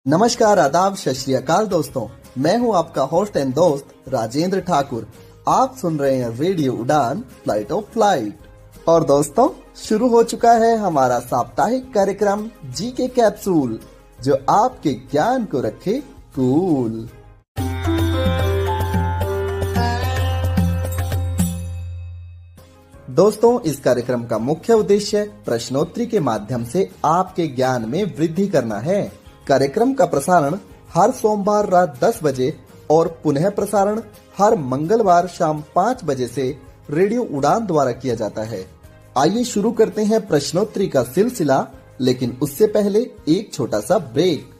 नमस्कार, आदाब, सत श्री अकाल दोस्तों। मैं हूं आपका होस्ट एंड दोस्त राजेंद्र ठाकुर। आप सुन रहे हैं रेडियो उड़ान फ्लाइट ऑफ फ्लाइट। और दोस्तों, शुरू हो चुका है हमारा साप्ताहिक कार्यक्रम जी के कैप्सूल, जो आपके ज्ञान को रखे कूल। दोस्तों, इस कार्यक्रम का मुख्य उद्देश्य प्रश्नोत्तरी के माध्यम से आपके ज्ञान में वृद्धि करना है। कार्यक्रम का प्रसारण हर सोमवार रात 10 बजे और पुनः प्रसारण हर मंगलवार शाम 5 बजे से रेडियो उड़ान द्वारा किया जाता है। आइए शुरू करते हैं प्रश्नोत्तरी का सिलसिला, लेकिन उससे पहले एक छोटा सा ब्रेक।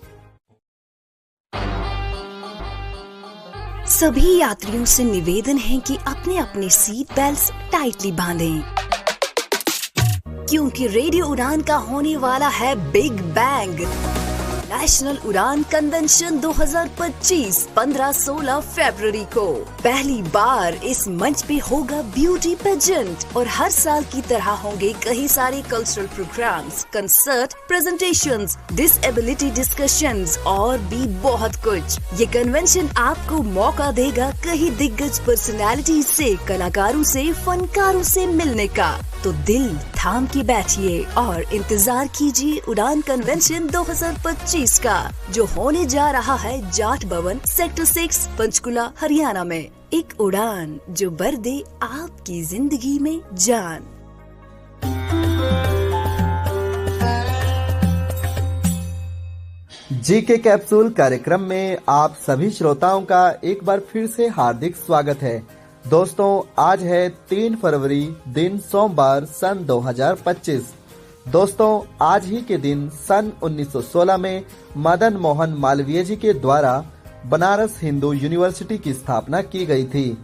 सभी यात्रियों से निवेदन है कि अपने अपने सीट बेल्ट टाइटली बांधें, क्योंकि रेडियो उड़ान का होने वाला है बिग बैंग नेशनल उड़ान कन्वेंशन 2025 15-16 फरवरी को। पहली बार इस मंच पे होगा ब्यूटी पेजेंट और हर साल की तरह होंगे कई सारे cultural programmes, concert, presentations, disability discussions और भी बहुत कुछ। ये कन्वेंशन आपको मौका देगा कई दिग्गज पर्सनैलिटी से, कलाकारों से, फनकारों से मिलने का। तो दिल थाम के बैठिए और इंतजार कीजिए उड़ान कन्वेंशन 2025 का, जो होने जा रहा है जाट भवन सेक्टर 6 पंचकुला हरियाणा में। एक उड़ान जो भर दे आपकी जिंदगी में जान। जी के कैप्सूल कार्यक्रम में आप सभी श्रोताओं का एक बार फिर से हार्दिक स्वागत है। दोस्तों, आज है 3 फरवरी, दिन सोमवार, सन 2025। दोस्तों, आज ही के दिन सन 1916 में मदन मोहन मालवीय जी के द्वारा बनारस हिंदू यूनिवर्सिटी की स्थापना की गई थी।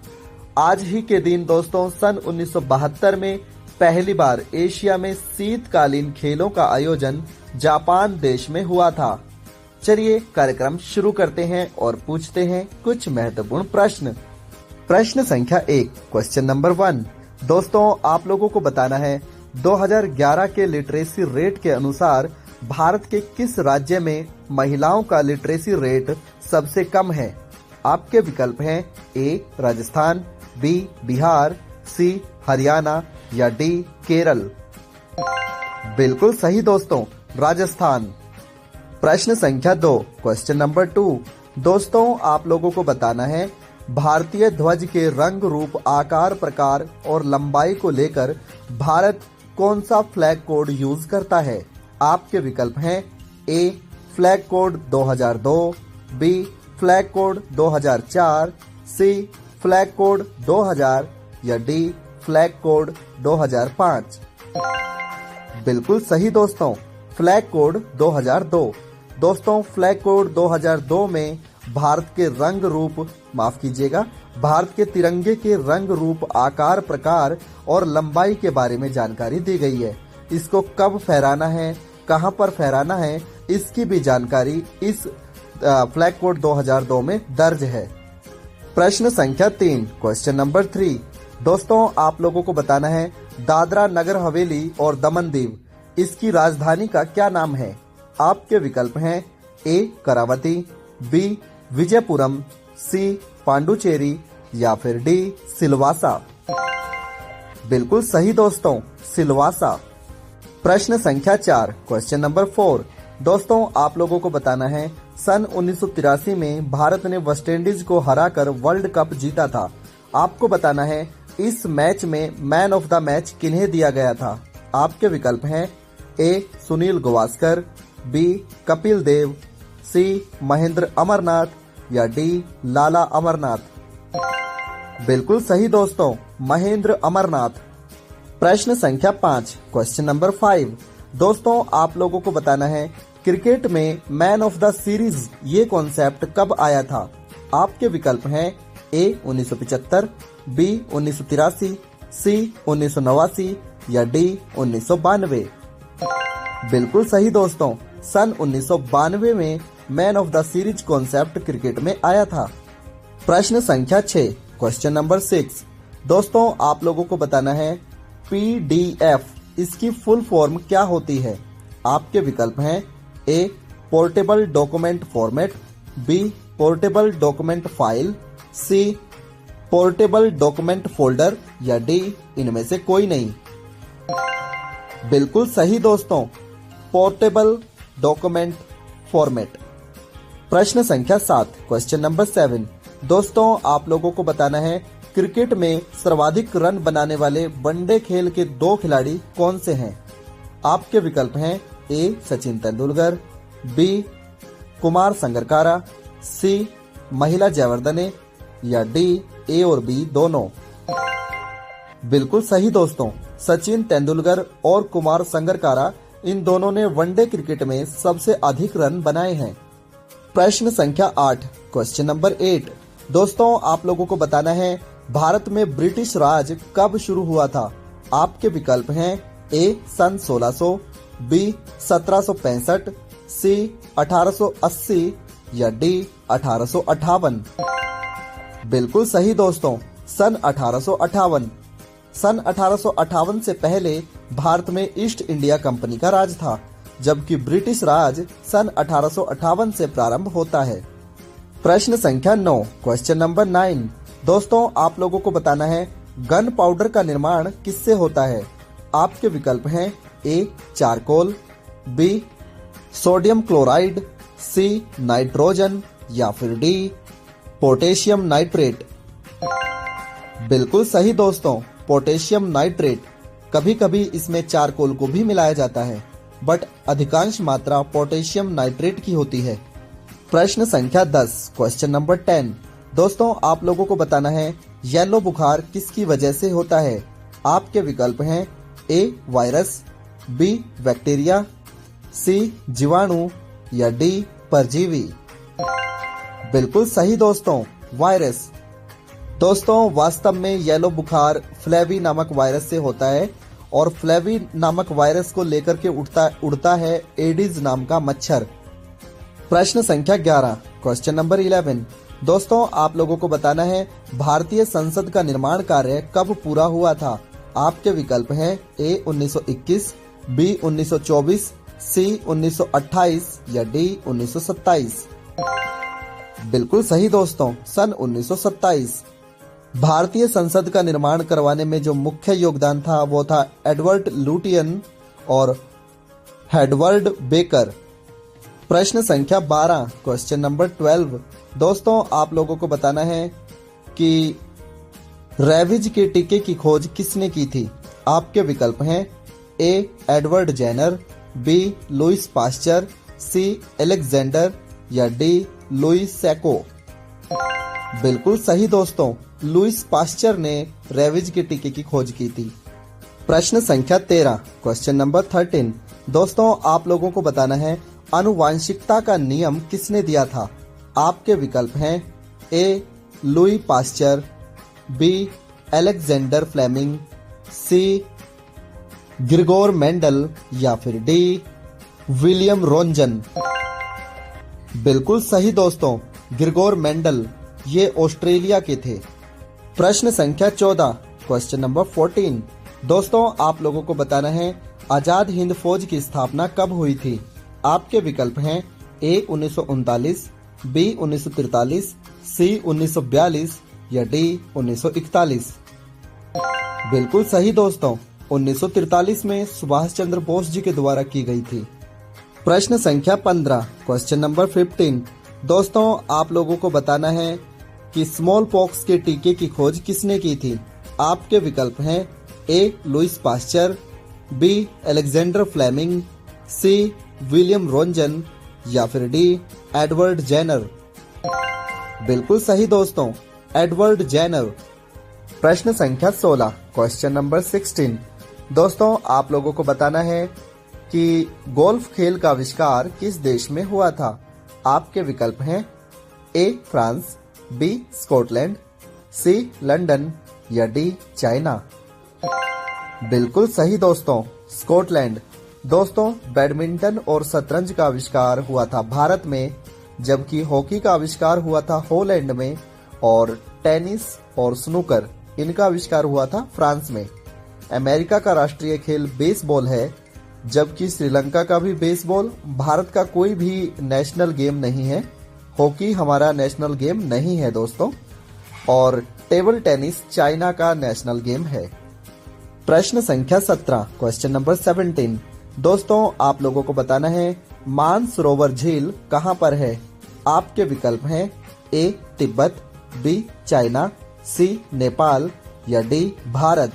आज ही के दिन दोस्तों, सन 1972 में पहली बार एशिया में शीतकालीन खेलों का आयोजन जापान देश में हुआ था। चलिए कार्यक्रम शुरू करते हैं और पूछते हैं कुछ महत्वपूर्ण प्रश्न। प्रश्न संख्या 1, क्वेश्चन नंबर 1। दोस्तों, आप लोगों को बताना है 2011 के लिटरेसी रेट के अनुसार भारत के किस राज्य में महिलाओं का लिटरेसी रेट सबसे कम है। आपके विकल्प हैं ए राजस्थान, बी बिहार, सी हरियाणा या डी केरल। बिल्कुल सही दोस्तों, राजस्थान। प्रश्न संख्या 2, क्वेश्चन नंबर 2। दोस्तों, आप लोगों को बताना है भारतीय ध्वज के रंग, रूप, आकार, प्रकार और लंबाई को लेकर भारत कौन सा फ्लैग कोड यूज करता है। आपके विकल्प हैं A flag code 2002, B flag code 2004, C flag code 2000 या डी फ्लैग कोड 2005। बिल्कुल सही दोस्तों, फ्लैग कोड 2002। दोस्तों, फ्लैग कोड 2002 में भारत के रंग रूप, माफ कीजिएगा, भारत के तिरंगे के रंग रूप, आकार, प्रकार और लंबाई के बारे में जानकारी दी गई है। इसको कब फहराना है, कहां पर फहराना है, इसकी भी जानकारी इस फ्लैग कोड 2002 में दर्ज है। प्रश्न संख्या 3, क्वेश्चन नंबर 3। दोस्तों, आप लोगों को बताना है दादरा नगर हवेली और दमन दीव, इसकी राजधानी का क्या नाम है। आपके विकल्प हैं ए करावती, बी विजयपुरम, सी पांडुचेरी या फिर डी सिलवासा। बिल्कुल सही दोस्तों, सिलवासा। प्रश्न संख्या 4, क्वेश्चन नंबर 4। दोस्तों, आप लोगों को बताना है सन 1983 में भारत ने वेस्टइंडीज को हराकर वर्ल्ड कप जीता था। आपको बताना है इस मैच में मैन ऑफ द मैच किन्हें दिया गया था। आपके विकल्प हैं ए सुनील गावस्कर, बी कपिल देव, सी महेंद्र अमरनाथ या डी लाला अमरनाथ। बिल्कुल सही दोस्तों, महेंद्र अमरनाथ। प्रश्न संख्या 5, क्वेश्चन नंबर 5। दोस्तों, आप लोगों को बताना है क्रिकेट में मैन ऑफ द सीरीज ये कॉन्सेप्ट कब आया था। आपके विकल्प हैं ए 1975, बी 1983, सी 1989 या डी 1992। बिल्कुल सही दोस्तों, सन 1992 में man of the series concept cricket में आया था। प्रश्न संख्या 6, क्वेश्चन नंबर 6। दोस्तों, आप लोगों को बताना है पीडीएफ इसकी फुल फॉर्म क्या होती है। आपके विकल्प हैं A portable document format, B portable document file, C portable document folder या डी इनमें से कोई नहीं। बिल्कुल सही दोस्तों, पोर्टेबल डॉक्यूमेंट फॉर्मेट। प्रश्न संख्या 7, क्वेश्चन नंबर 7। दोस्तों आप लोगों को बताना है क्रिकेट में सर्वाधिक रन बनाने वाले वनडे खेल के 2 खिलाड़ी कौन से हैं। आपके विकल्प हैं ए सचिन तेंदुलकर, बी कुमार संगकारा, सी महिला जयवर्धने या डी ए और बी दोनों। बिल्कुल सही दोस्तों, सचिन तेंदुलकर और कुमार संगकारा इन दोनों ने वनडे क्रिकेट में सबसे अधिक रन बनाए हैं। प्रश्न संख्या 8, क्वेश्चन नंबर 8। दोस्तों आप लोगों को बताना है भारत में ब्रिटिश राज कब शुरू हुआ था। आपके विकल्प हैं ए सन 1600, बी 1765, सी 1880 या डी 1858। बिल्कुल सही दोस्तों, सन 1858। सन 1858 से पहले भारत में ईस्ट इंडिया कंपनी का राज था, जबकि ब्रिटिश राज सन 1858 से प्रारंभ होता है। प्रश्न संख्या 9, क्वेश्चन नंबर 9। दोस्तों आप लोगों को बताना है गन पाउडर का निर्माण किससे होता है। आपके विकल्प हैं A charcoal, B sodium chloride, C nitrogen या फिर डी पोटेशियम नाइट्रेट। बिल्कुल सही दोस्तों, पोटेशियम नाइट्रेट। कभी कभी इसमें चारकोल को भी मिलाया जाता है, बट अधिकांश मात्रा पोटेशियम नाइट्रेट की होती है। प्रश्न संख्या 10, क्वेश्चन नंबर 10। दोस्तों आप लोगों को बताना है येलो बुखार किसकी वजह से होता है। आपके विकल्प हैं ए वायरस, बी बैक्टीरिया, सी जीवाणु या डी परजीवी। बिल्कुल सही दोस्तों, वायरस। दोस्तों वास्तव में येलो बुखार फ्लेवी नामक वायरस से होता है और फ्लेवी नामक वायरस को लेकर के उड़ता है एडिस नाम का मच्छर। प्रश्न संख्या 11, क्वेश्चन नंबर 11। दोस्तों आप लोगों को बताना है भारतीय संसद का निर्माण कार्य कब पूरा हुआ था। आपके विकल्प हैं ए 1921, बी 1924, सी 1928 या डी 1927। बिल्कुल सही दोस्तों, सन 1927। भारतीय संसद का निर्माण करवाने में जो मुख्य योगदान था वो था एडवर्ड लुटियन और हेडवर्ड बेकर। प्रश्न संख्या 12, क्वेश्चन नंबर 12। दोस्तों आप लोगों को बताना है कि रेबीज के टीके की खोज किसने की थी। आपके विकल्प हैं A Edward Jenner, B Louis Pasteur, C Alexander या डी लुइस सैको। बिल्कुल सही दोस्तों, लुइस पास्चर ने रेबीज के टीके की खोज की थी। प्रश्न संख्या 13, क्वेश्चन नंबर 13। दोस्तों आप लोगों को बताना है आनुवांशिकता का नियम किसने दिया था। आपके विकल्प हैं A Louis Pasteur, B Alexander Fleming, C Gregor Mendel या फिर डी विलियम रोंजन। बिल्कुल सही दोस्तों, ग्रिगोर मेंडल, ये ऑस्ट्रेलिया के थे। प्रश्न संख्या 14, क्वेश्चन नंबर 14। दोस्तों आप लोगों को बताना है आजाद हिंद फौज की स्थापना कब हुई थी। आपके विकल्प हैं ए 1939, बी 1943, सी 1942 या डी 1941। बिल्कुल सही दोस्तों, 1943 में सुभाष चंद्र बोस जी के द्वारा की गई थी। प्रश्न संख्या 15, क्वेश्चन नंबर 15। दोस्तों आप लोगों को बताना है कि स्मॉल पॉक्स के टीके की खोज किसने की थी। आपके विकल्प हैं A Louis Pasteur, B Alexander Fleming, C William Roentgen या फिर डी एडवर्ड जेनर। बिल्कुल सही दोस्तों, एडवर्ड जेनर। प्रश्न संख्या 16, क्वेश्चन नंबर 16। दोस्तों आप लोगों को बताना है कि गोल्फ खेल का आविष्कार किस देश में हुआ था। आपके विकल्प हैं A France, B Scotland, C London या डी चाइना। बिल्कुल सही दोस्तों, स्कॉटलैंड। दोस्तों बैडमिंटन और शतरंज का आविष्कार हुआ था भारत में, जबकि हॉकी का आविष्कार हुआ था हॉलैंड में और टेनिस और स्नूकर इनका आविष्कार हुआ था फ्रांस में। अमेरिका का राष्ट्रीय खेल बेसबॉल है, जबकि श्रीलंका का भी बेसबॉल। भारत का कोई भी नेशनल गेम नहीं है। हॉकी हमारा नेशनल गेम नहीं है दोस्तों। और टेबल टेनिस चाइना का नेशनल गेम है। प्रश्न संख्या 17, क्वेश्चन नंबर 17। दोस्तों आप लोगों को बताना है मानसरोवर झील कहां पर है। आपके विकल्प हैं ए तिब्बत, बी चाइना, सी नेपाल या डी भारत।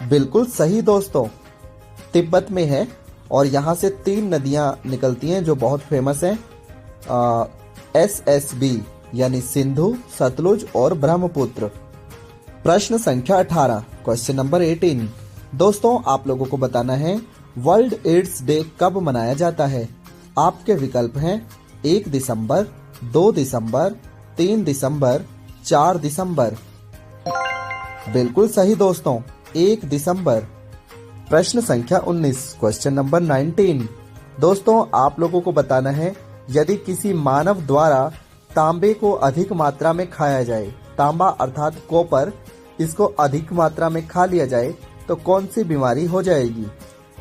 बिल्कुल सही दोस्तों, तिब्बत में है और यहाँ से 3 नदियां निकलती हैं जो बहुत फेमस हैं, SSB यानी सिंधु, सतलुज और ब्रह्मपुत्र। प्रश्न संख्या 18, क्वेश्चन नंबर 18। दोस्तों आप लोगों को बताना है वर्ल्ड एड्स डे कब मनाया जाता है। आपके विकल्प हैं 1 दिसंबर, 2 दिसंबर, 3 दिसंबर, 4 दिसंबर। बिल्कुल सही दोस्तों, 1 दिसंबर। प्रश्न संख्या 19, क्वेश्चन नंबर 19। दोस्तों आप लोगों को बताना है यदि किसी मानव द्वारा तांबे को अधिक मात्रा में खाया जाए, तांबा अर्थात कॉपर, इसको अधिक मात्रा में खा लिया जाए तो कौन सी बीमारी हो जाएगी।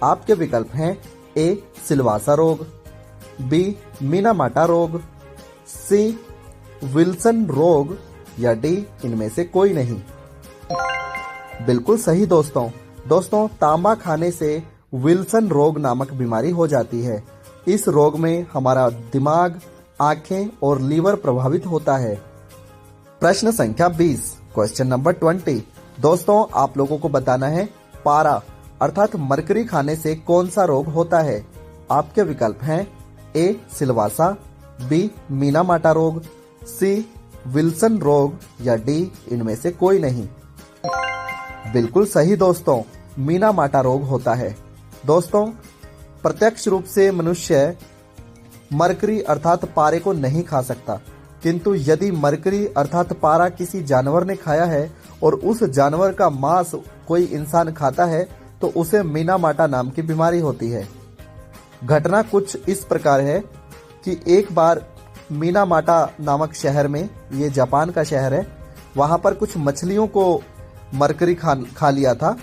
आपके विकल्प हैं ए सिलवासा रोग, बी मीनामाटा रोग, सी विल्सन रोग या डी इनमें से कोई नहीं। बिल्कुल सही दोस्तों तांबा खाने से विल्सन रोग नामक बीमारी हो जाती है। इस रोग में हमारा दिमाग, आंखें और लीवर प्रभावित होता है। प्रश्न संख्या 20, क्वेश्चन नंबर 20। दोस्तों आप लोगों को बताना है पारा अर्थात मरकरी खाने से कौन सा रोग होता है। आपके विकल्प हैं ए सिलवासा, बी मीनामाटा रोग, सी विल्सन रोग या डी इनमें से कोई नहीं। बिल्कुल सही दोस्तों, मीनामाटा रोग होता है। दोस्तों प्रत्यक्ष रूप से मनुष्य मरकरी अर्थात पारे को नहीं खा सकता, किंतु यदि मरकरी अर्थात पारा किसी जानवर ने खाया है और उस जानवर का मांस कोई इंसान खाता है तो उसे मीनामाटा नाम की बीमारी होती है। घटना कुछ इस प्रकार है कि एक बार मीनामाटा नामक शहर में, ये जापान का शहर है, वहां पर कुछ मछलियों को मरकरी खा लिया था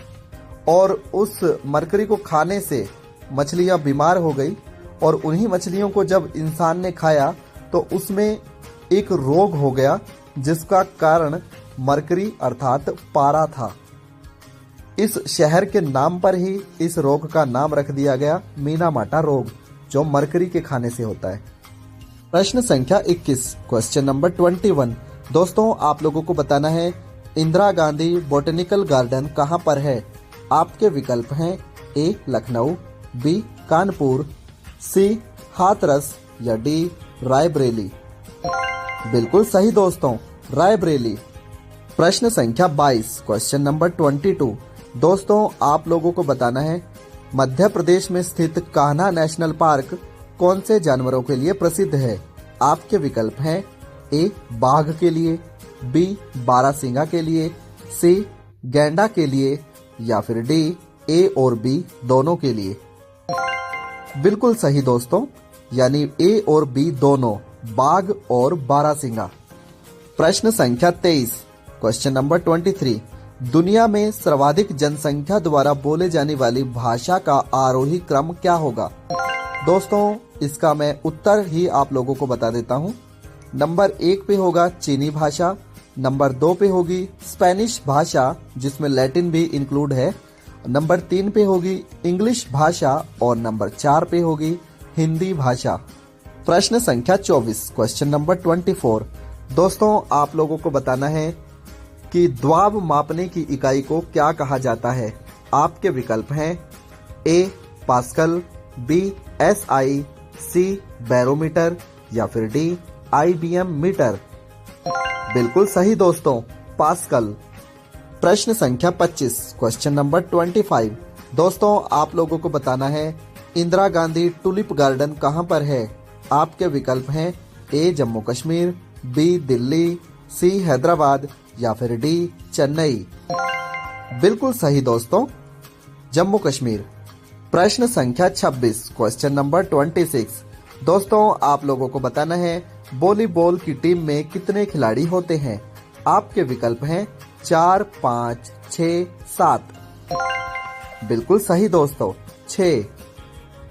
और उस मरकरी को खाने से मछलियां बीमार हो गई और उन्हीं मछलियों को जब इंसान ने खाया तो उसमें एक रोग हो गया जिसका कारण मरकरी अर्थात पारा था। इस शहर के नाम पर ही इस रोग का नाम रख दिया गया मीनामाटा रोग, जो मरकरी के खाने से होता है। प्रश्न संख्या 21, क्वेश्चन नंबर 21। दोस्तों आप लोगों को बताना है इंदिरा गांधी बॉटेनिकल गार्डन कहां पर है। आपके विकल्प हैं ए लखनऊ, बी कानपुर, सी हाथरस या डी रायबरेली। बिल्कुल सही दोस्तों, रायबरेली। प्रश्न संख्या 22, क्वेश्चन नंबर 22। दोस्तों आप लोगों को बताना है मध्य प्रदेश में स्थित कान्हा नेशनल पार्क कौन से जानवरों के लिए प्रसिद्ध है। आपके विकल्प हैं ए बाघ के लिए, बी बारहसिंगा के लिए, सी गैंडा के लिए या फिर डी ए और बी दोनों के लिए। बिल्कुल सही दोस्तों, यानी ए और बी दोनों, बाघ और बारहसिंगा। प्रश्न संख्या 23, क्वेश्चन नंबर 23। दुनिया में सर्वाधिक जनसंख्या द्वारा बोले जाने वाली भाषा का आरोही क्रम क्या होगा। दोस्तों इसका मैं उत्तर ही आप लोगों को बता देता हूँ। नंबर 1 पे होगा चीनी भाषा, नंबर 2 पे होगी स्पेनिश भाषा जिसमें लैटिन भी इंक्लूड है, नंबर 3 पे होगी इंग्लिश भाषा और नंबर 4 पे होगी हिंदी भाषा। प्रश्न संख्या 24, क्वेश्चन नंबर 24। दोस्तों आप लोगों को बताना है कि द्वाब मापने की इकाई को क्या कहा जाता है। आपके विकल्प हैं A pascal, B SI, C barometer या फिर डी IBM मीटर। बिल्कुल सही दोस्तों, पास्कल। प्रश्न संख्या 25, क्वेश्चन नंबर 25। दोस्तों आप लोगों को बताना है इंदिरा गांधी टुलिप गार्डन कहां पर है। आपके विकल्प हैं ए जम्मू कश्मीर, बी दिल्ली, सी हैदराबाद या फिर डी चेन्नई। बिल्कुल सही दोस्तों, जम्मू कश्मीर। प्रश्न संख्या 26, क्वेश्चन नंबर 26। दोस्तों आप लोगों को बताना है वॉलीबॉल की टीम में कितने खिलाड़ी होते हैं। आपके विकल्प हैं 4, 5, 6, 7। बिल्कुल सही दोस्तों, 6।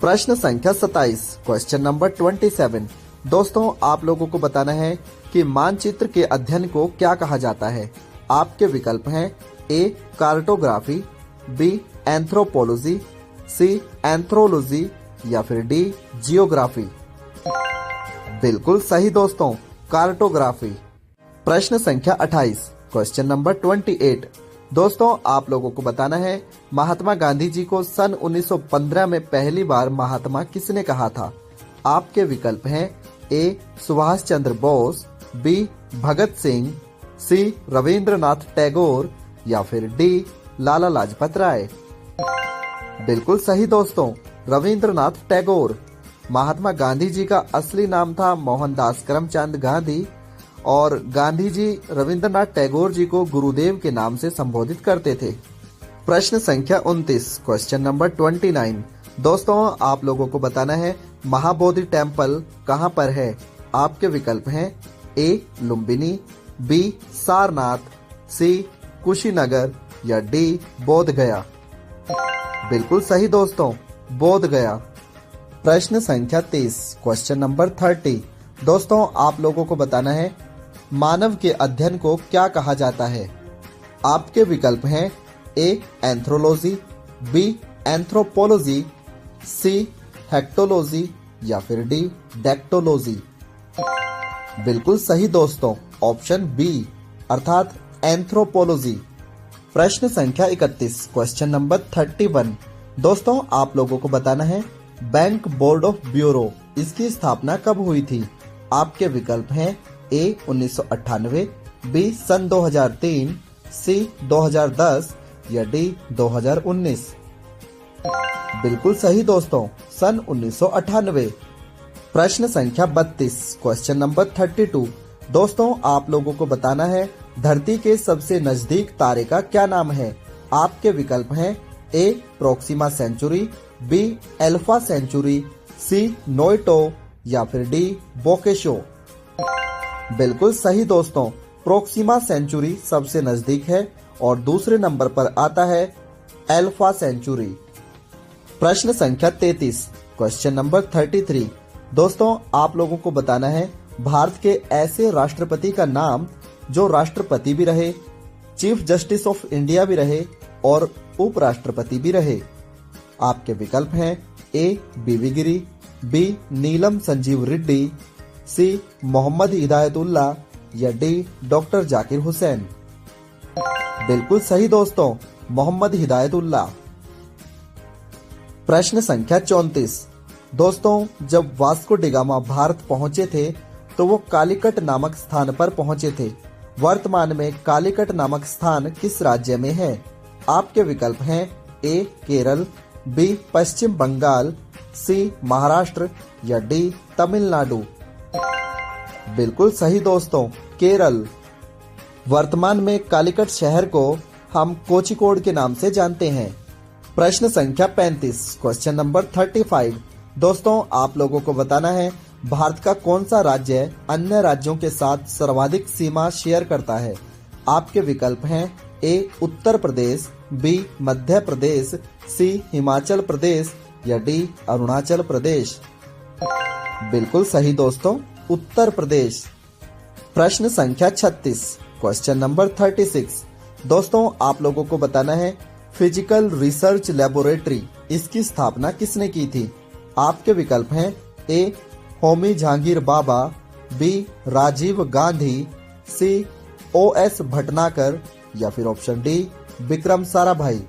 प्रश्न संख्या 27, क्वेश्चन नंबर 27। दोस्तों आप लोगों को बताना है कि मानचित्र के अध्ययन को क्या कहा जाता है। आपके विकल्प हैं ए कार्टोग्राफी, बी एंथ्रोपोलॉजी, सी एंथ्रोलॉजी या फिर डी जियोग्राफी। बिल्कुल सही दोस्तों, कार्टोग्राफी। प्रश्न संख्या 28, क्वेश्चन नंबर 28। दोस्तों आप लोगों को बताना है महात्मा गांधी जी को सन 1915 में पहली बार महात्मा किसने कहा था। आपके विकल्प हैं ए सुभाष चंद्र बोस, बी भगत सिंह, सी रविंद्रनाथ टैगोर या फिर डी लाला लाजपत राय। बिल्कुल सही दोस्तों, रविंद्रनाथ टैगोर। महात्मा गांधी जी का असली नाम था मोहनदास करमचंद गांधी और गांधी जी रविंद्रनाथ टैगोर जी को गुरुदेव के नाम से संबोधित करते थे। प्रश्न संख्या 29, क्वेश्चन नंबर 29। दोस्तों आप लोगों को बताना है महाबोधि टेम्पल कहां पर है। आपके विकल्प हैं ए लुम्बिनी, बी सारनाथ, सी कुशीनगर या डी बोध गया। बिल्कुल सही दोस्तों, बोध गया। प्रश्न संख्या 30, क्वेश्चन नंबर 30। दोस्तों आप लोगों को बताना है मानव के अध्ययन को क्या कहा जाता है। आपके विकल्प हैं ए एंथ्रोलॉजी, बी एंथ्रोपोलॉजी, सी हेक्टोलॉजी या फिर डी डेक्टोलॉजी। बिल्कुल सही दोस्तों, ऑप्शन बी अर्थात एंथ्रोपोलॉजी। प्रश्न संख्या 31, क्वेश्चन नंबर 31। दोस्तों आप लोगों को बताना है बैंक बोर्ड ऑफ ब्यूरो इसकी स्थापना कब हुई थी। आपके विकल्प हैं ए 1998, बी सन 2003, सी 2010 या डी 2019। बिल्कुल सही दोस्तों, सन 1998। प्रश्न संख्या 32, क्वेश्चन नंबर 32। दोस्तों आप लोगों को बताना है धरती के सबसे नजदीक तारे का क्या नाम है। आपके विकल्प हैं A Proxima Centauri, B Alpha Centauri, C नोइटो या फिर डी बोकेशो। बिल्कुल सही दोस्तों, प्रोक्सिमा सेंचुरी सबसे नजदीक है और दूसरे नंबर पर आता है अल्फा सेंचुरी। प्रश्न संख्या 33, क्वेश्चन नंबर 33। दोस्तों आप लोगों को बताना है भारत के ऐसे राष्ट्रपति का नाम जो राष्ट्रपति भी रहे, चीफ जस्टिस ऑफ इंडिया भी रहे और उपराष्ट्रपति भी रहे। आपके विकल्प हैं ए बीवी गिरी, बी नीलम संजीव रेड्डी, सी मोहम्मद हिदायतुल्ला या डी डॉक्टर जाकिर हुसैन। बिल्कुल सही दोस्तों, मोहम्मद हिदायतुल्ला। प्रश्न संख्या 34। दोस्तों जब वास्को डिगामा भारत पहुंचे थे तो वो कालीकट नामक स्थान पर पहुंचे थे। वर्तमान में कालीकट नामक स्थान किस राज्य में है। आपके विकल्प हैं ए केरल, बी पश्चिम बंगाल, सी महाराष्ट्र या डी तमिलनाडु। बिल्कुल सही दोस्तों, केरल। वर्तमान में कालीकट शहर को हम कोझिकोड के नाम से जानते हैं। प्रश्न संख्या 35, क्वेश्चन नंबर 35। दोस्तों आप लोगों को बताना है भारत का कौन सा राज्य अन्य राज्यों के साथ सर्वाधिक सीमा शेयर करता है। आपके विकल्प हैं ए उत्तर प्रदेश, बी मध्य प्रदेश, सी हिमाचल प्रदेश या डी अरुणाचल प्रदेश। बिल्कुल सही दोस्तों, उत्तर प्रदेश। प्रश्न संख्या 36, क्वेश्चन नंबर 36। दोस्तों आप लोगों को बताना है फिजिकल रिसर्च लेबोरेटरी इसकी स्थापना किसने की थी। आपके विकल्प हैं ए होमी जहांगीर बाबा, बी राजीव गांधी, सी OS भटनागर या फिर ऑप्शन डी विक्रम साराभाई।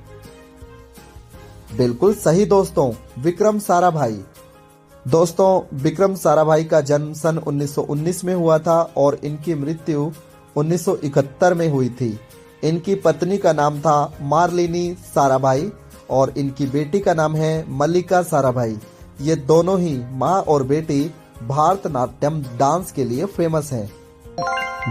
बिल्कुल सही दोस्तों, विक्रम साराभाई। दोस्तों विक्रम साराभाई का जन्म सन 1919 में हुआ था और इनकी मृत्यु 1971 में हुई थी। इनकी पत्नी का नाम था मार्लिनी साराभाई और इनकी बेटी का नाम है मल्लिका साराभाई। ये दोनों ही माँ और बेटी भारतनाट्यम डांस के लिए फेमस हैं।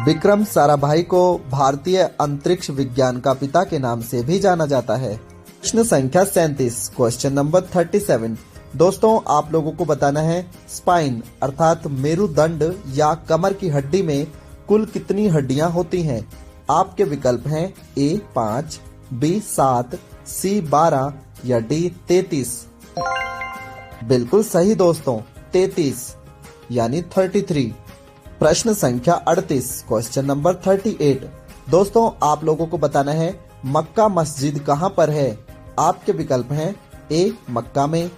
विक्रम साराभाई को भारतीय अंतरिक्ष विज्ञान का पिता के नाम से भी जाना जाता है। प्रश्न संख्या 37, क्वेश्चन नंबर 37। दोस्तों आप लोगों को बताना है स्पाइन अर्थात मेरुदंड या कमर की हड्डी में कुल कितनी हड्डियां होती हैं। आपके विकल्प हैं ए 5, बी 7, सी 12 या डी 33। बिल्कुल सही दोस्तों, 33 यानी 33। प्रश्न संख्या 38, क्वेश्चन नंबर 38। दोस्तों आप लोगों को बताना है मक्का मस्जिद कहां पर है। आपके विकल्प हैं ए मक्का में,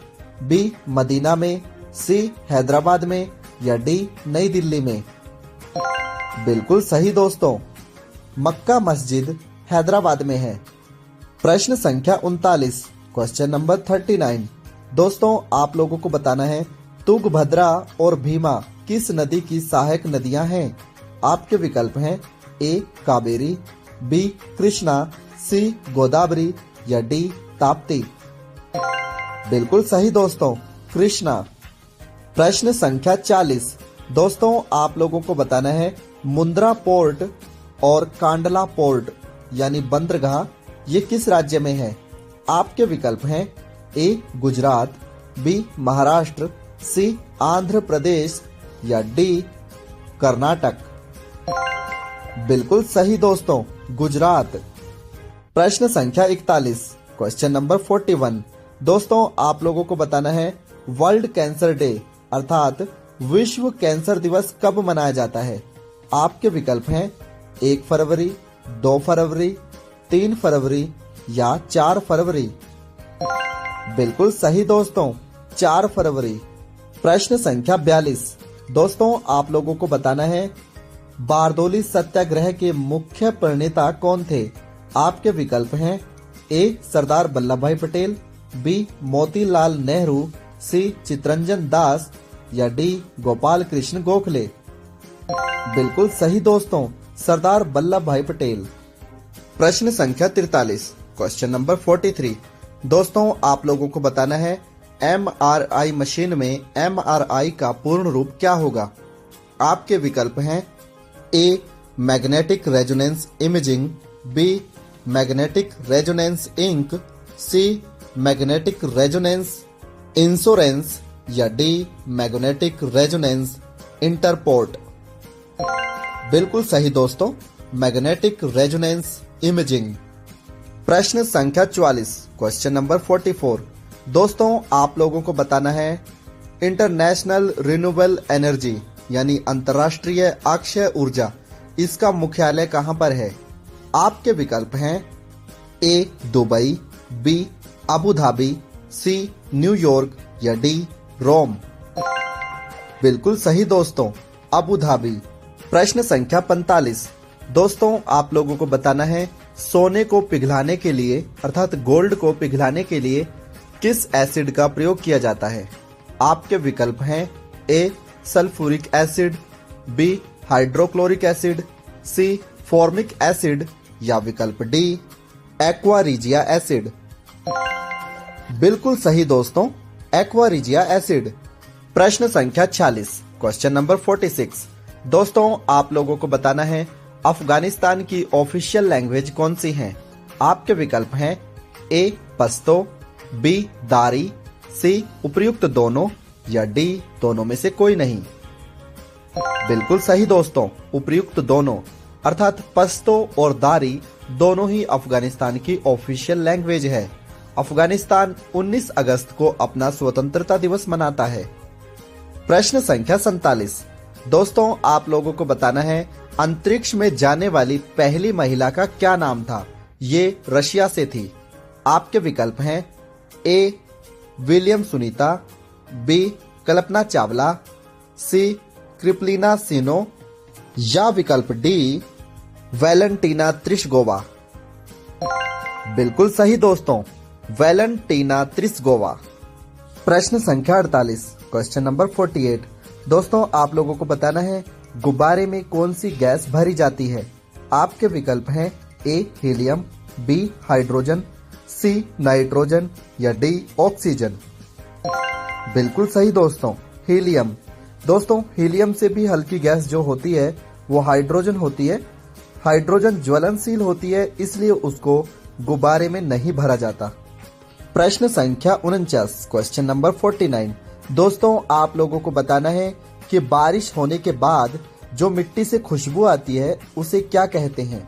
बी मदीना में, सी हैदराबाद में या डी नई दिल्ली में। बिल्कुल सही दोस्तों, मक्का मस्जिद हैदराबाद में है। प्रश्न संख्या 39, क्वेश्चन नंबर 39। दोस्तों आप लोगों को बताना है तुंगभद्रा और भीमा किस नदी की सहायक नदियां हैं। आपके विकल्प हैं ए कावेरी, बी कृष्णा, सी गोदावरी या डी ताप्ती। बिल्कुल सही दोस्तों, कृष्णा। प्रश्न संख्या 40। दोस्तों आप लोगों को बताना है मुंद्रा पोर्ट और कांडला पोर्ट यानी बंदरगाह ये किस राज्य में है। आपके विकल्प हैं ए गुजरात, बी महाराष्ट्र, सी आंध्र प्रदेश या डी कर्नाटक। बिल्कुल सही दोस्तों, गुजरात। प्रश्न संख्या 41, क्वेश्चन नंबर 41। दोस्तों आप लोगों को बताना है वर्ल्ड कैंसर डे अर्थात विश्व कैंसर दिवस कब मनाया जाता है। आपके विकल्प हैं 1 फरवरी, 2 फरवरी, 3 फरवरी या 4 फरवरी। बिल्कुल सही दोस्तों, 4 फरवरी। प्रश्न संख्या 42। दोस्तों आप लोगों को बताना है बारदोली सत्याग्रह के मुख्य प्रणेता कौन थे। आपके विकल्प हैं ए सरदार वल्लभ भाई पटेल, बी मोतीलाल नेहरू, सी चितरंजन दास या डी गोपाल कृष्ण गोखले। बिल्कुल सही दोस्तों, सरदार वल्लभ भाई पटेल। प्रश्न संख्या 43, क्वेश्चन नंबर 43। दोस्तों आप लोगों को बताना है MRI मशीन में MRI का पूर्ण रूप क्या होगा। आपके विकल्प हैं A magnetic resonance imaging, B magnetic resonance ink, C magnetic resonance insurance या डी मैग्नेटिक रेजोनेंस इंटरपोर्ट। बिल्कुल सही दोस्तों, मैग्नेटिक रेजोनेंस इमेजिंग। प्रश्न संख्या 44, क्वेश्चन नंबर 44। दोस्तों आप लोगों को बताना है इंटरनेशनल रिन्यूएबल एनर्जी यानी अंतर्राष्ट्रीय अक्षय ऊर्जा इसका मुख्यालय कहां पर है। आपके विकल्प हैं A Dubai, B Abu Dhabi, C New York या डी रोम। बिल्कुल सही दोस्तों, अबू धाबी। प्रश्न संख्या 45। दोस्तों आप लोगों को बताना है सोने को पिघलाने के लिए अर्थात गोल्ड को पिघलाने के लिए किस एसिड का प्रयोग किया जाता है। आपके विकल्प हैं A sulphuric acid, B hydrochloric acid, C formic acid या विकल्प डी एक्वारिजिया एसिड। बिल्कुल सही दोस्तों, एक्वारिजिया एसिड। प्रश्न संख्या 46, क्वेश्चन नंबर 46। दोस्तों आप लोगों को बताना है अफगानिस्तान की ऑफिशियल लैंग्वेज कौन सी है। आपके विकल्प हैं ए पश्तो, बी दारी, सी उपर्युक्त दोनों या डी दोनों में से कोई नहीं। बिल्कुल सही दोस्तों, उपर्युक्त दोनों अर्थात पश्तो और दारी दोनों ही अफगानिस्तान की ऑफिशियल लैंग्वेज है। अफगानिस्तान 19 अगस्त को अपना स्वतंत्रता दिवस मनाता है। प्रश्न संख्या 47। दोस्तों आप लोगों को बताना है अंतरिक्ष में जाने वाली पहली महिला का क्या नाम था। ये रशिया से थी। आपके विकल्प हैं A William Sunita, B Kalpana Chawla, सी क्रिपलिना सिनो या विकल्प डी वैलेंटीना त्रिशगोवा। बिल्कुल सही दोस्तों, वैलेंटीना त्रिशगोवा। प्रश्न संख्या 48, क्वेश्चन नंबर 48। दोस्तों आप लोगों को बताना है गुब्बारे में कौन सी गैस भरी जाती है। आपके विकल्प हैं A helium, B hydrogen, C nitrogen या डी ऑक्सीजन। बिल्कुल सही दोस्तों, हीलियम। दोस्तों हीलियम से भी हल्की गैस जो होती है वो हाइड्रोजन होती है। हाइड्रोजन ज्वलनशील होती है, इसलिए उसको गुब्बारे में नहीं भरा जाता। प्रश्न संख्या 49, क्वेश्चन नंबर 49। दोस्तों आप लोगों को बताना है कि बारिश होने के बाद जो मिट्टी से खुशबू आती है उसे क्या कहते हैं।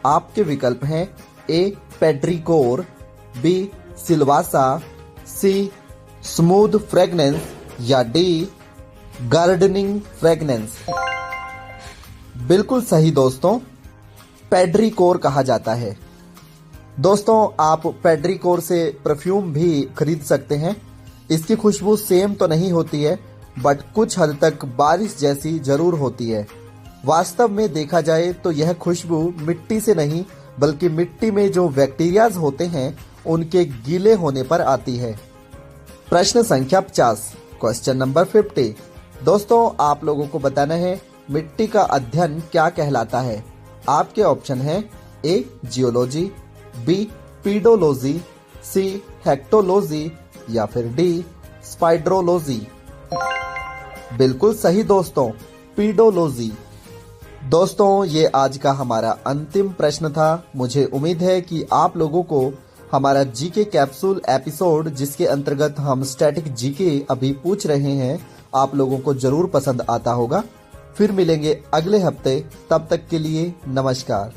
आपके विकल्प हैं ए पेड्रिकोर, बी सिलवासा, सी स्मूथ फ्रेगनेंस या डी गार्डनिंग फ्रेगनेंस? बिल्कुल सही दोस्तों, पेड्रीकोर कहा जाता है। दोस्तों, आप पेड्रीकोर से परफ्यूम भी खरीद सकते हैं। इसकी खुशबू सेम तो नहीं होती है, बट कुछ हद तक बारिश जैसी जरूर होती है। वास्तव में देखा जाए तो यह खुशबू मिट्टी से नहीं बल्कि मिट्टी में जो बैक्टीरियाज होते हैं उनके गीले होने पर आती है। प्रश्न संख्या 50, क्वेश्चन नंबर 50। दोस्तों, आप लोगों को बताना है मिट्टी का अध्ययन क्या कहलाता है। आपके ऑप्शन है ए जियोलॉजी, बी पीडोलॉजी, सी हेक्टोलॉजी या फिर डी स्पाइड्रोलॉजी। बिल्कुल सही दोस्तों, पीडोलॉजी। दोस्तों, ये आज का हमारा अंतिम प्रश्न था। मुझे उम्मीद है कि आप लोगों को हमारा जीके कैप्सूल एपिसोड, जिसके अंतर्गत हम स्टैटिक जीके अभी पूछ रहे हैं, आप लोगों को जरूर पसंद आता होगा। फिर मिलेंगे अगले हफ्ते, तब तक के लिए नमस्कार।